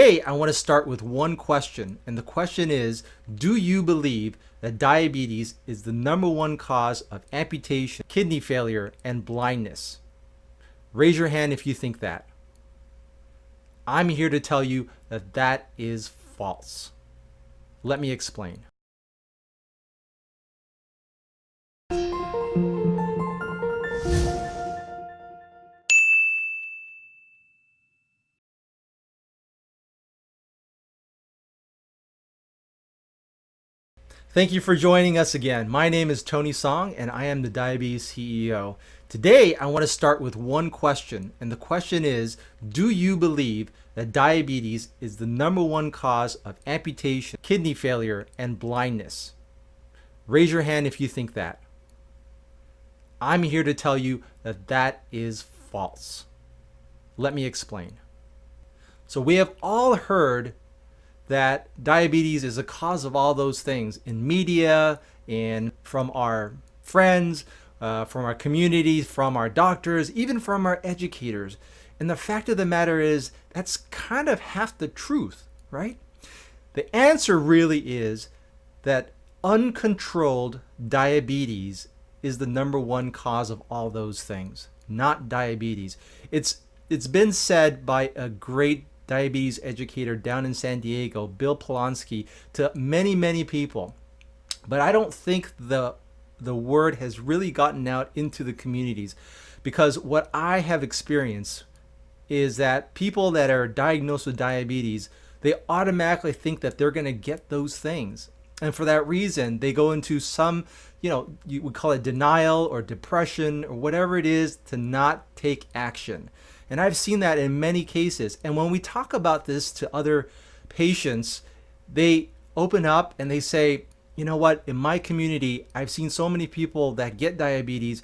Today, I want to start with one question, and the question is, do you believe that diabetes is the #1 cause of amputation, kidney failure, and blindness? Raise your hand if you think that. I'm here to tell you that that is false. Let me explain. Thank you for joining us again. My name is Tony Song, and I am the Diabetes CEO. Today, I want to start with one question, and the question is, do you believe that diabetes is the #1 cause of amputation, kidney failure, and blindness? Raise your hand if you think that. I'm here to tell you that that is false. Let me explain. So we have all heard that diabetes is a cause of all those things in media and from our friends, from our communities, from our doctors, even from our educators. And the fact of the matter is, that's kind of half the truth, right? The answer really is that uncontrolled diabetes is the #1 cause of all those things, not diabetes. It's been said by a great diabetes educator down in San Diego, Bill Polanski, to many people. But I don't think the word has really gotten out into the communities, because what I have experienced is that people that are diagnosed with diabetes, they automatically think that they're going to get those things. And for that reason, they go into some, you would call it denial or depression or whatever it is, to not take action. And I've seen that in many cases. And when we talk about this to other patients, they open up and they say, you know what, in my community, I've seen so many people that get diabetes,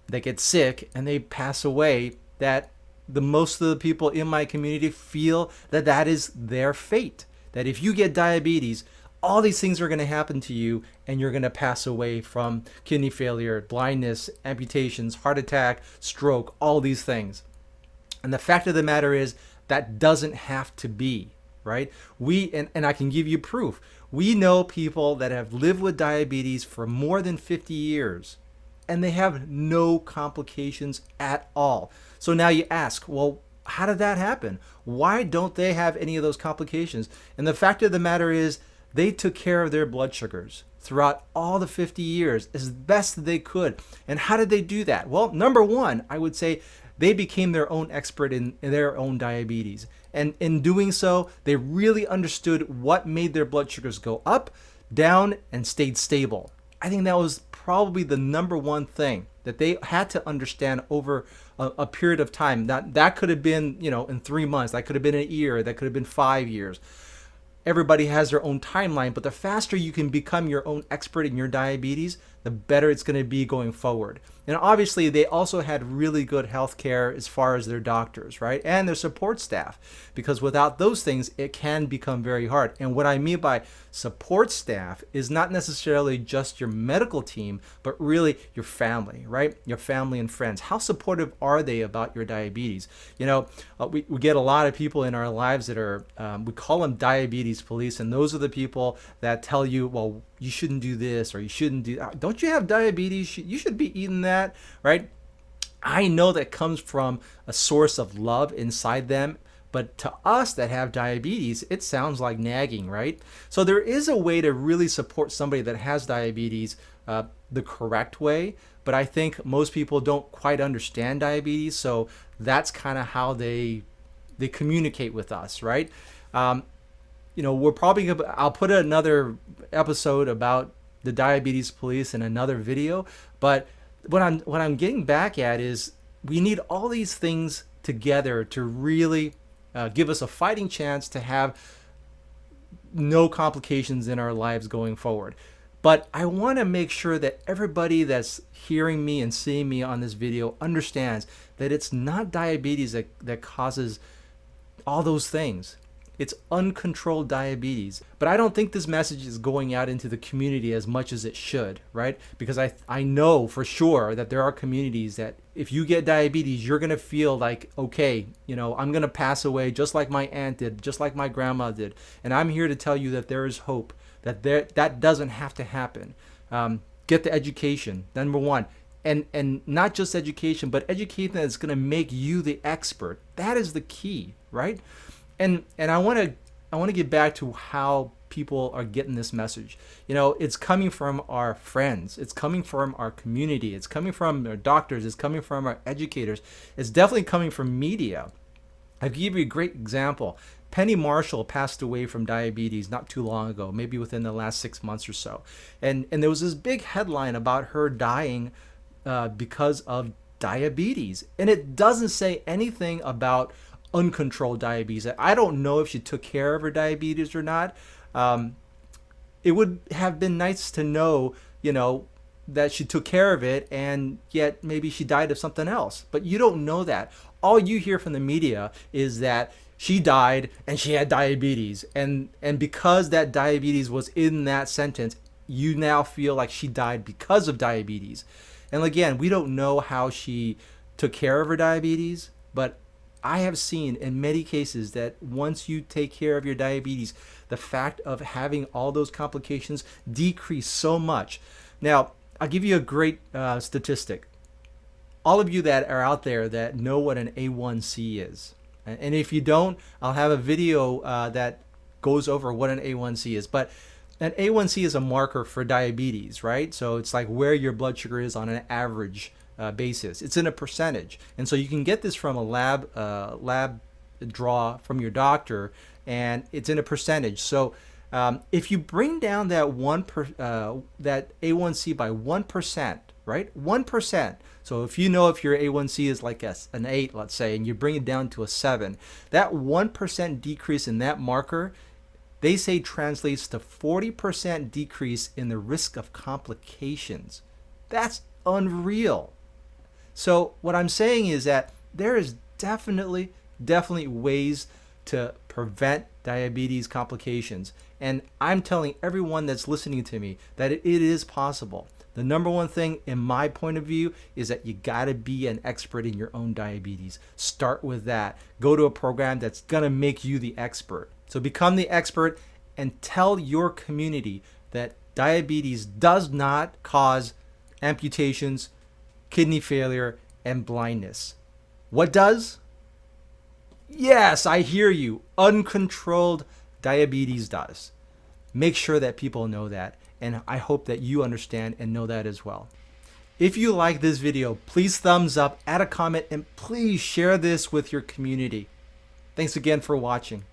that get sick, and they pass away, that the most of the people in my community feel that that is their fate. That if you get diabetes, all these things are going to happen to you, and you're going to pass away from kidney failure, blindness, amputations, heart attack, stroke, all these things. And the fact of the matter is, that doesn't have to be, right? And I can give you proof. We know people that have lived with diabetes for more than 50 years, and they have no complications at all. So now you ask, well, how did that happen? Why don't they have any of those complications? And the fact of the matter is, they took care of their blood sugars throughout all the 50 years as best they could. And how did they do that? Well, #1, I would say, they became their own expert in their own diabetes. And in doing so, they really understood what made their blood sugars go up, down, and stayed stable. I think that was probably the #1 thing that they had to understand over a period of time. That could have been, in 3 months, that could have been a year, that could have been 5 years. Everybody has their own timeline, but the faster you can become your own expert in your diabetes, the better it's going to be going forward. And obviously, they also had really good health care as far as their doctors, right? And their support staff, because without those things, it can become very hard. And what I mean by support staff is not necessarily just your medical team, but really your family, right? Your family and friends. How supportive are they about your diabetes? We get a lot of people in our lives that are, we call them diabetes police, and those are the people that tell you, well, you shouldn't do this, or you shouldn't do that. Don't you have diabetes? You should be eating that, right? I know that comes from a source of love inside them, but to us that have diabetes, it sounds like nagging, right? So there is a way to really support somebody that has diabetes the correct way, but I think most people don't quite understand diabetes, so that's kind of how they communicate with us, right? We're probably I'll put another episode about the diabetes police in another video, but what I'm getting back at is, we need all these things together to really give us a fighting chance to have no complications in our lives going forward. But I want to make sure that everybody that's hearing me and seeing me on this video understands that it's not diabetes that causes all those things. It's uncontrolled diabetes. But I don't think this message is going out into the community as much as it should, right? Because I know for sure that there are communities that if you get diabetes, you're going to feel like, okay, I'm going to pass away just like my aunt did, just like my grandma did. And I'm here to tell you that there is hope, that doesn't have to happen. Get the education, number one. And not just education, but education that's going to make you the expert. That is the key, right? And I want to get back to how people are getting this message. It's coming from our friends. It's coming from our community. It's coming from our doctors. It's coming from our educators. It's definitely coming from media. I'll give you a great example. Penny Marshall passed away from diabetes not too long ago, maybe within the last 6 months or so. And there was this big headline about her dying because of diabetes. And it doesn't say anything about uncontrolled diabetes. I don't know if she took care of her diabetes or not. It would have been nice to know, that she took care of it and yet maybe she died of something else. But you don't know that. All you hear from the media is that she died and she had diabetes. And because that diabetes was in that sentence, you now feel like she died because of diabetes. And again, we don't know how she took care of her diabetes, but I have seen in many cases that once you take care of your diabetes, the fact of having all those complications decrease so much. Now, I'll give you a great statistic. All of you that are out there that know what an A1C is, and if you don't, I'll have a video that goes over what an A1C is. But an A1C is a marker for diabetes, right? So it's like where your blood sugar is on an average basis. It's in a percentage. And so you can get this from a lab draw from your doctor, and it's in a percentage. So if you bring down that that A1C by 1%, right? 1%. So if your A1C is like an 8, let's say, and you bring it down to a 7, that 1% decrease in that marker, they say translates to 40% decrease in the risk of complications. That's unreal. So what I'm saying is that there is definitely ways to prevent diabetes complications. And I'm telling everyone that's listening to me that it is possible. The number one thing in my point of view is that you got to be an expert in your own diabetes. Start with that. Go to a program that's going to make you the expert. So become the expert and tell your community that diabetes does not cause amputations, kidney failure, and blindness. What does? Yes, I hear you. Uncontrolled diabetes does. Make sure that people know that, and I hope that you understand and know that as well. If you like this video, please thumbs up, add a comment, and please share this with your community. Thanks again for watching.